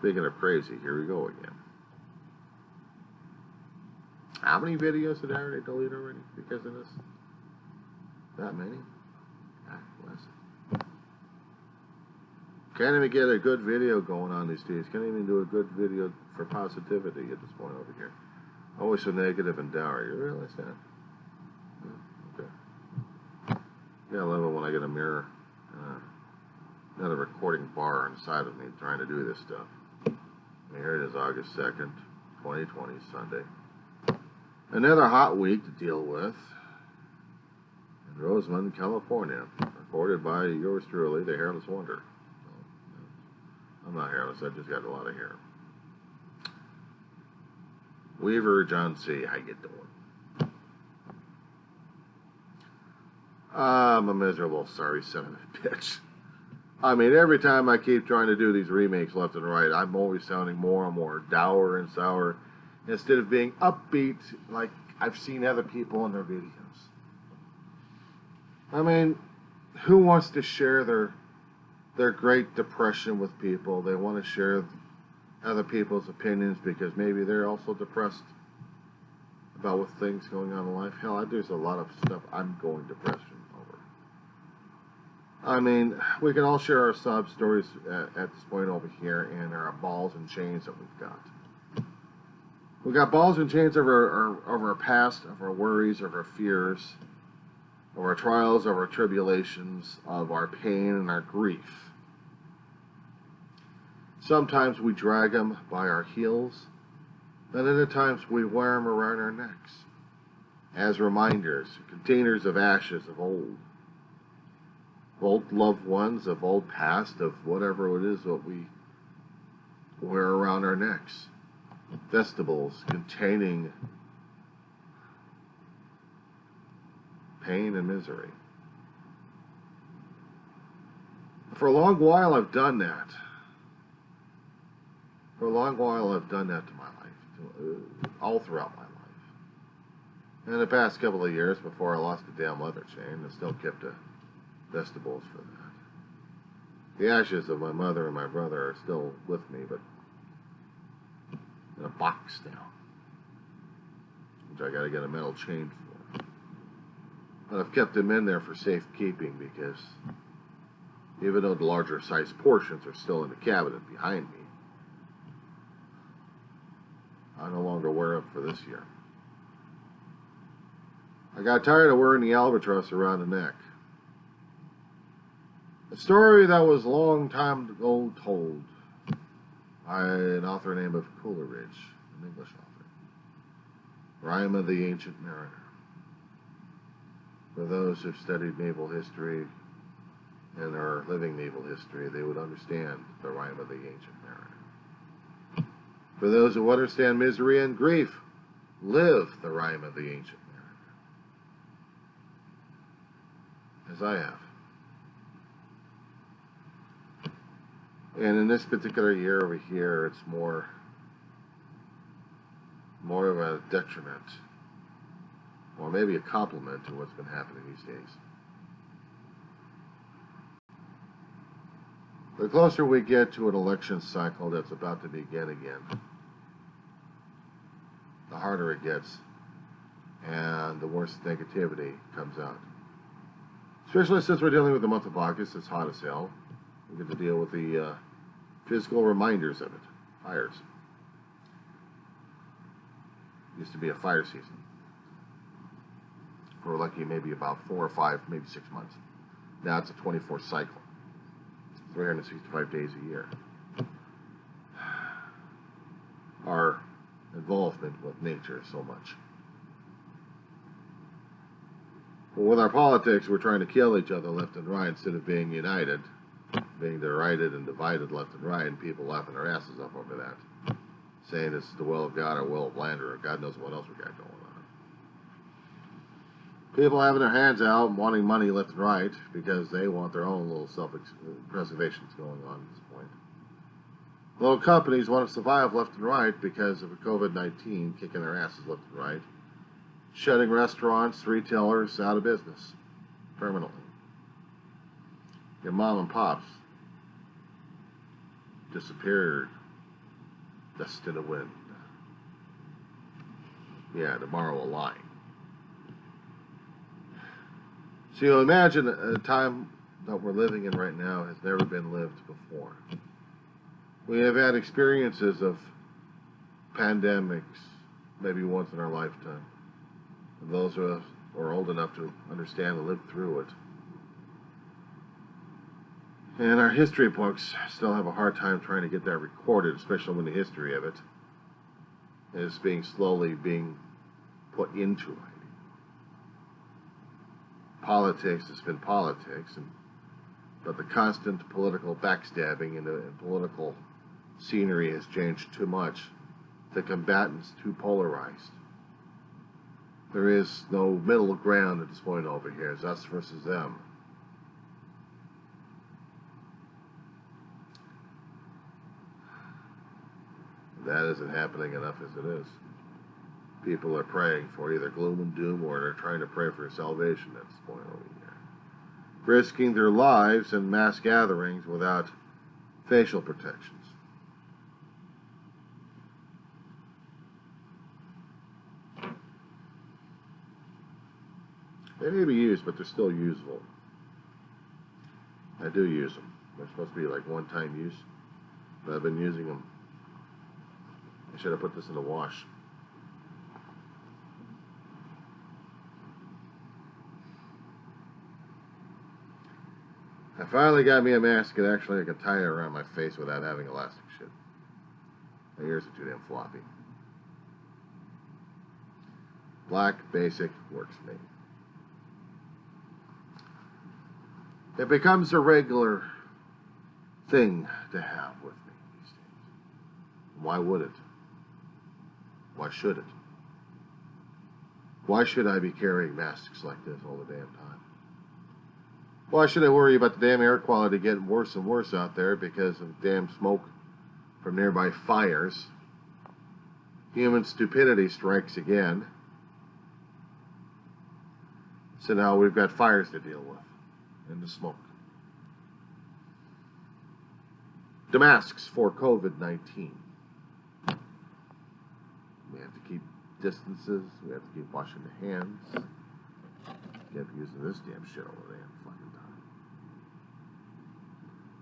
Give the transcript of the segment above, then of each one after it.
Speaking of crazy, here we go again. How many videos did I already delete already because of this? That many? God bless it. Can't even get a good video going on these days. Can't even do a good video for positivity at this point over here. Always so negative and dour. You realize that? Okay. Yeah, I love it when I get a mirror. Another recording bar on the side of me trying to do this stuff. And here it is, August 2nd, 2020, Sunday. Another hot week to deal with in Rosamond, California. Recorded by yours truly, the Hairless Wonder. I'm not hairless, I just got a lot of hair. Weaver John C., how you doing? I'm a miserable, sorry son of a bitch. I mean, every time I keep trying to do these remakes left and right, I'm always sounding more and more dour and sour instead of being upbeat like I've seen other people in their videos. I mean, who wants to share their great depression with people? They want to share other people's opinions because maybe they're also depressed about what things going on in life. Hell, there's a lot of stuff I'm going depression over. I mean, we can all share our sob stories at this point over here and our balls and chains that we've got. We've got balls and chains of our past, of our worries, of our fears, of our trials, of our tribulations, of our pain and our grief. Sometimes we drag them by our heels, and other times we wear them around our necks as reminders, containers of ashes of old loved ones, of old past, of whatever it is that we wear around our necks. Vestibles containing pain and misery. For a long while I've done that. For a long while I've done that to my life, all throughout my life. In the past couple of years, before I lost the damn leather chain, I still kept the vestibles for that. The ashes of my mother and my brother are still with me, but in a box now, which I got to get a metal chain for. But I've kept them in there for safekeeping because even though the larger size portions are still in the cabinet behind me, I no longer wear them for this year. I got tired of wearing the albatross around the neck. A story that was a long time ago told by an author named of Coleridge, an English author. Rime of the Ancient Mariner. For those who've studied naval history and are living naval history, they would understand the Rime of the Ancient Mariner. For those who understand misery and grief, live the Rime of the Ancient Mariner. As I have. And in this particular year over here, it's more of a detriment, or maybe a compliment to what's been happening these days. The closer we get to an election cycle that's about to begin again, the harder it gets, and the worse negativity comes out. Especially since we're dealing with the month of August, it's hot as hell. We get to deal with the physical reminders of it. Fires. Used to be a fire season. For lucky maybe about 4 or 5, maybe 6 months. Now it's a 24 cycle. 365 days a year. Our involvement with nature is so much. But with our politics, we're trying to kill each other left and right instead of being united. Being derided and divided left and right, and people laughing their asses off over that. Saying this is the will of God or will of land or God knows what else we got going on. People having their hands out and wanting money left and right because they want their own little self-preservations going on at this point. Little companies want to survive left and right because of COVID-19 kicking their asses left and right. Shutting restaurants, retailers out of business permanently. Your mom and pops disappeared dust in the wind. Yeah, to borrow a line. So you imagine a time that we're living in right now has never been lived before. We have had experiences of pandemics maybe once in our lifetime. And those of us who are old enough to understand and live through it. And our history books still have a hard time trying to get that recorded, especially when the history of it is slowly being put into writing. Politics has been politics, but the constant political backstabbing and political scenery has changed too much. The combatants too polarized. There is no middle ground at this point over here. It's us versus them. That isn't happening enough as it is. People are praying for either gloom and doom or they're trying to pray for salvation at this point over here. Risking their lives in mass gatherings without facial protections. They may be used, but they're still useful. I do use them. They're supposed to be like one-time use, but I've been using them. I should have put this in the wash. I finally got me a mask that actually I can tie it around my face without having elastic shit. My ears are too damn floppy. Black, basic, works for me. It becomes a regular thing to have with me these days. Why would it? Why should it? Why should I be carrying masks like this all the damn time? Why should I worry about the damn air quality getting worse and worse out there because of damn smoke from nearby fires? Human stupidity strikes again. So now we've got fires to deal with and the smoke. The masks for COVID-19. We have to keep distances. We have to keep washing the hands. Can't be using this damn shit all the damn fucking time.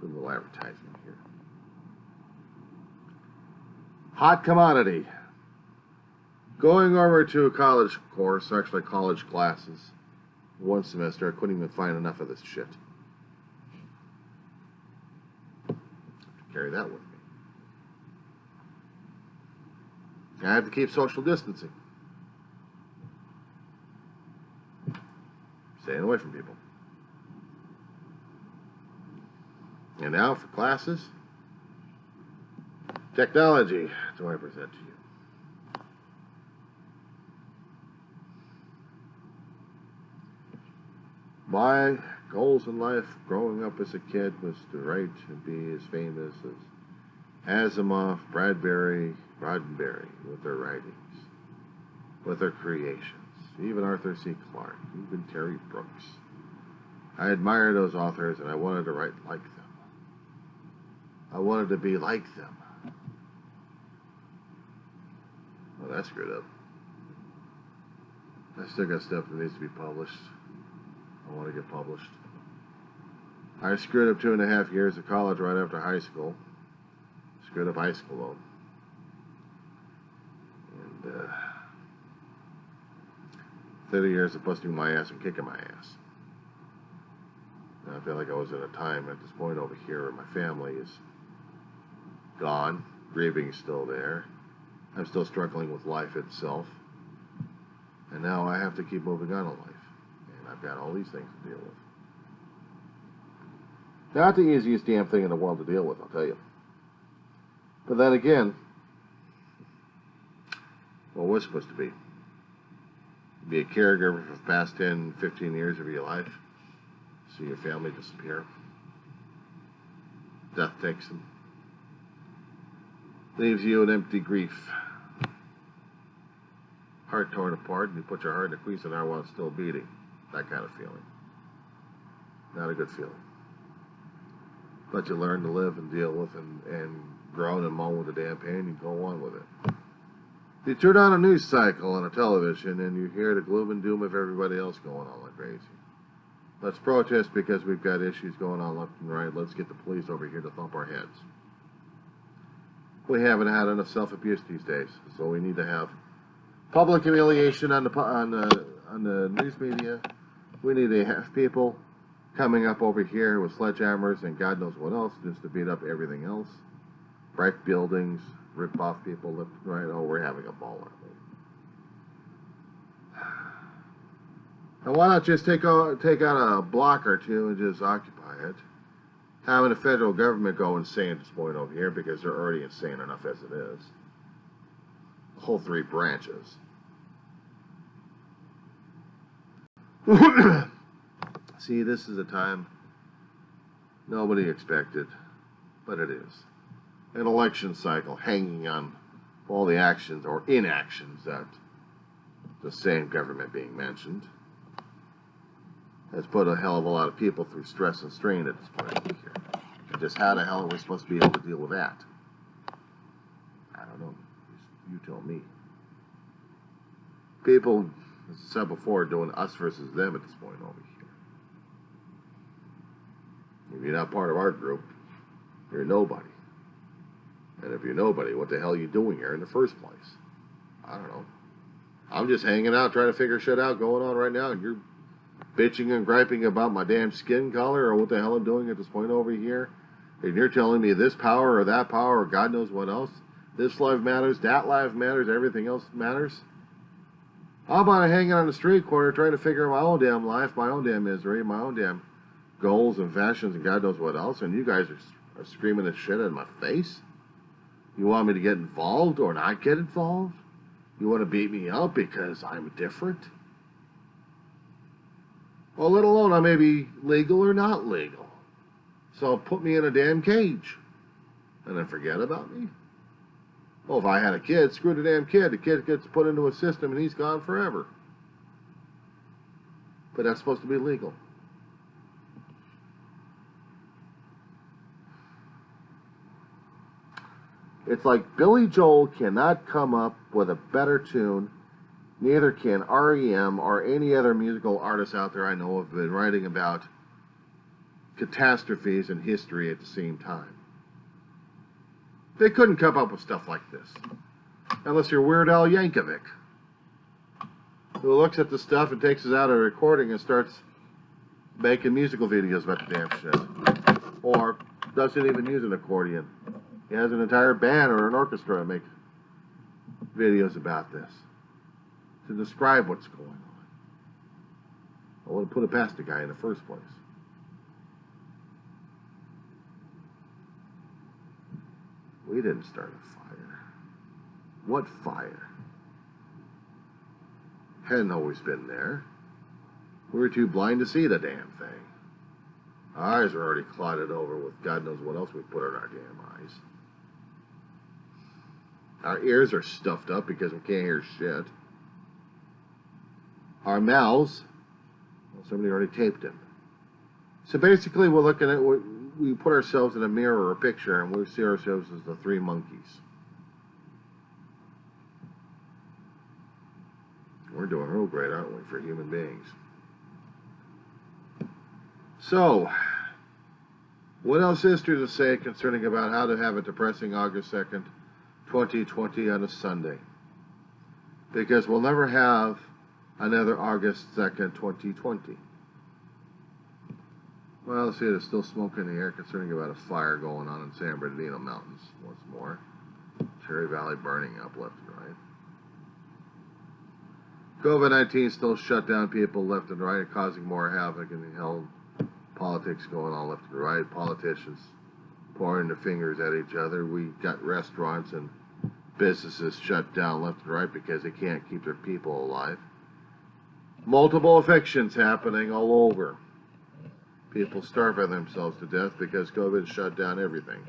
Do a little advertising here. Hot commodity. Going over to a college course, actually college classes, one semester, I couldn't even find enough of this shit. Carry that with me. I have to keep social distancing. Staying away from people. And now for classes. Technology do I present to you. My goals in life growing up as a kid was to write and be as famous as Asimov, Bradbury, Roddenberry with their writings, with their creations, even Arthur C. Clarke, even Terry Brooks. I admire those authors and I wanted to write like them. I wanted to be like them. Well, that's screwed up. I still got stuff that needs to be published. I want to get published. I screwed up 2.5 years of college right after high school. Screwed up high school though. And 30 years of busting my ass and kicking my ass. And I feel like I was at a time at this point over here where my family is gone. Grieving is still there. I'm still struggling with life itself. And now I have to keep moving on in life. And I've got all these things to deal with. Not the easiest damn thing in the world to deal with, I'll tell you. But then again, what was supposed to be? Be a caregiver for the past 10, 15 years of your life. See your family disappear. Death takes them. Leaves you in empty grief. Heart torn apart, and you put your heart in a Cuisinart while it's still beating. That kind of feeling. Not a good feeling. But you learn to live and deal with and groan and moan with the damn pain and go on with it. You turn on a news cycle on a television and you hear the gloom and doom of everybody else going on like crazy. Let's protest because we've got issues going on left and right. Let's get the police over here to thump our heads. We haven't had enough self-abuse these days, so we need to have public humiliation on the news media. We need to have people coming up over here with sledgehammers and God knows what else just to beat up everything else. Break buildings, rip off people left and right. Oh, we're having a ball, aren't we? And why not just take out a block or two and just occupy it? Having the federal government go insane at this point over here because they're already insane enough as it is. The whole three branches. See, this is a time nobody expected, but it is. An election cycle hanging on all the actions or inactions that the same government being mentioned has put a hell of a lot of people through stress and strain at this point over here. Just how the hell are we supposed to be able to deal with that? I don't know. You tell me. People, as I said before, are doing us versus them at this point over here. If you're not part of our group, you're nobody. And if you're nobody, what the hell are you doing here in the first place? I don't know. I'm just hanging out trying to figure shit out going on right now, and you're bitching and griping about my damn skin color or what the hell I'm doing at this point over here. And you're telling me this power or that power or God knows what else. This life matters, that life matters, everything else matters. How about I hanging on the street corner trying to figure out my own damn life, my own damn misery, my own damn goals and fashions and God knows what else, and you guys are screaming this shit in my face? You want me to get involved or not get involved? You want to beat me up because I'm different? Well, let alone I may be legal or not legal. So put me in a damn cage and then forget about me. Well, if I had a kid, screw the damn kid. The kid gets put into a system and he's gone forever. But that's supposed to be legal. It's like Billy Joel cannot come up with a better tune. Neither can REM or any other musical artist out there I know have been writing about catastrophes in history at the same time. They couldn't come up with stuff like this. Unless you're Weird Al Yankovic, who looks at the stuff and takes it out of a recording and starts making musical videos about the damn shit. Or doesn't even use an accordion. He has an entire band or an orchestra to make videos about this, to describe what's going on. I wouldn't put it past the guy in the first place. We didn't start a fire. What fire? Hadn't always been there. We were too blind to see the damn thing. Our eyes were already clouded over with God knows what else we put in our damn eyes. Our ears are stuffed up because we can't hear shit. Our mouths, well, somebody already taped them. So basically we're looking at, we put ourselves in a mirror or a picture and we see ourselves as the three monkeys. We're doing real great, aren't we, for human beings? So, what else is there to say concerning about how to have a depressing August 2nd, 2020 on a Sunday? Because we'll never have another August 2nd, 2020. Well, let's see, there's still smoke in the air concerning about a fire going on in San Bernardino Mountains once more. Cherry Valley burning up left and right. COVID-19 still shut down people left and right, causing more havoc in the hell. Politics going on left and right. Politicians pointing their fingers at each other. We got restaurants and businesses shut down left and right because they can't keep their people alive. Multiple evictions happening all over. People starving themselves to death because COVID shut down everything.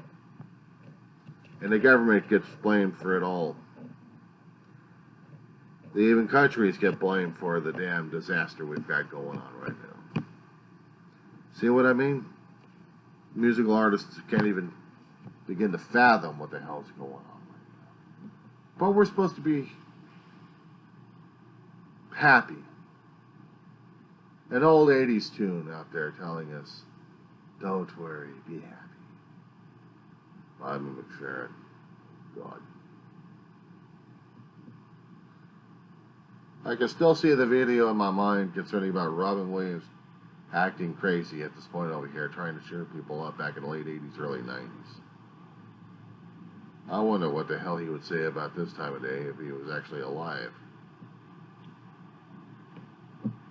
And the government gets blamed for it all. Even countries get blamed for the damn disaster we've got going on right now. See what I mean? musical artists can't even begin to fathom what the hell's going on right now. But we're supposed to be happy. An old 80s tune out there telling us, don't worry, be happy. Rodney McFerrin. God. I can still see the video in my mind concerning about Robin Williams acting crazy at this point over here, trying to cheer people up back in the late 80s, early 90s. I wonder what the hell he would say about this time of day if he was actually alive.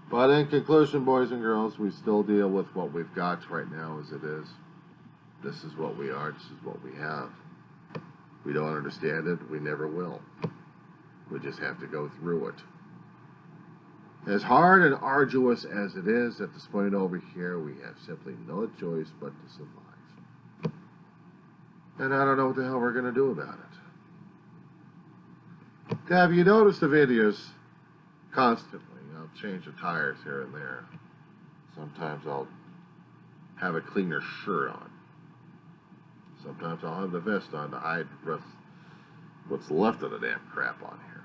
But in conclusion, boys and girls, we still deal with what we've got right now as it is. This is what we are. This is what we have. We don't understand it. We never will. We just have to go through it. As hard and arduous as it is at this point over here, we have simply no choice but to survive. And I don't know what the hell we're going to do about it. Have you noticed the videos constantly? I'll change the tires here and there. Sometimes I'll have a cleaner shirt on. Sometimes I'll have the vest on to hide what's left of the damn crap on here.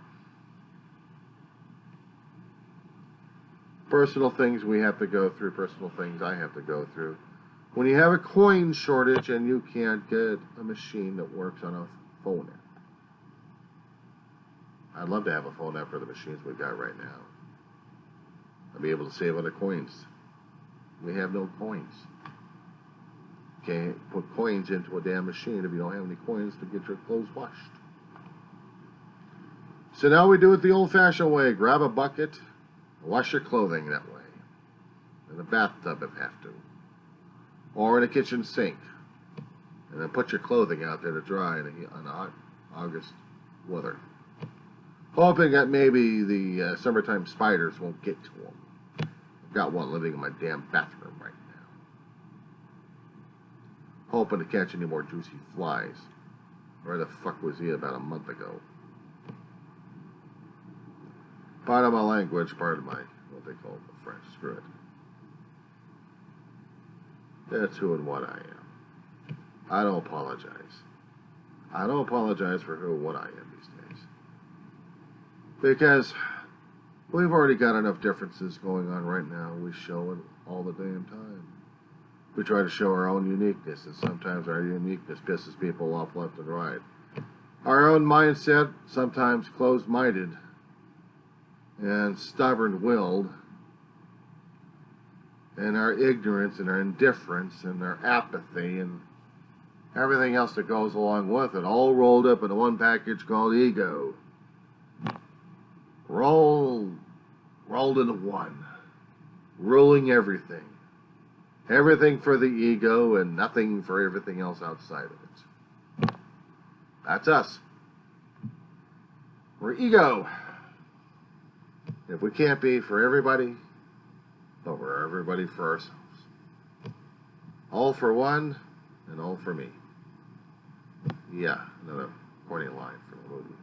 Personal things we have to go through, personal things I have to go through. When you have a coin shortage and you can't get a machine that works on a phone app. I'd love to have a phone app for the machines we've got right now. I'd be able to save on the coins. We have no coins. Can't put coins into a damn machine if you don't have any coins to get your clothes washed. So now we do it the old-fashioned way. Grab a bucket, wash your clothing that way. In the bathtub if have to. Or in a kitchen sink. And then put your clothing out there to dry in the hot August weather. Hoping that maybe the summertime spiders won't get to them. I've got one living in my damn bathroom right now. Hoping to catch any more juicy flies. Where the fuck was he about a month ago? Part of my language, part of my, what they call the French. Screw it. That's who and what I am. I don't apologize. I don't apologize for who and what I am these days. Because we've already got enough differences going on right now. We show it all the damn time. We try to show our own uniqueness, and sometimes our uniqueness pisses people off left and right. Our own mindset, sometimes closed-minded and stubborn-willed, and our ignorance and our indifference and our apathy and everything else that goes along with it, all rolled up into one package called ego. Rolled into one, ruling everything. Everything for the ego and nothing for everything else outside of it. That's us. We're ego. If we can't be for everybody, but we're everybody for ourselves. All for one and all for me. Yeah, another corny line from the movie.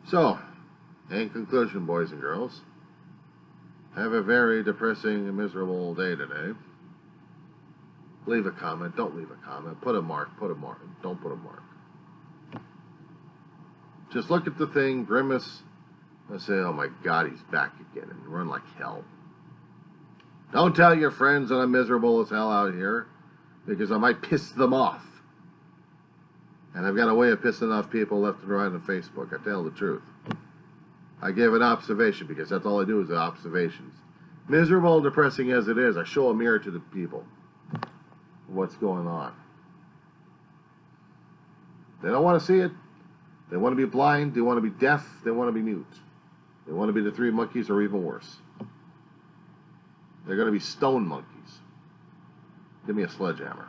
So, in conclusion, boys and girls, have a very depressing and miserable day today. Leave a comment. Don't leave a comment. Put a mark. Put a mark. Don't put a mark. Just look at the thing, grimace, and say, oh my God, he's back again, and run like hell. Don't tell your friends that I'm miserable as hell out here, because I might piss them off. And I've got a way of pissing off people left and right on Facebook. I tell the truth. I give an observation, because that's all I do is observations. Miserable and depressing as it is, I show a mirror to the people. What's going on? They don't want to see it. They want to be blind. They want to be deaf. They want to be mute. They want to be the three monkeys or even worse. They're going to be stone monkeys. Give me a sledgehammer.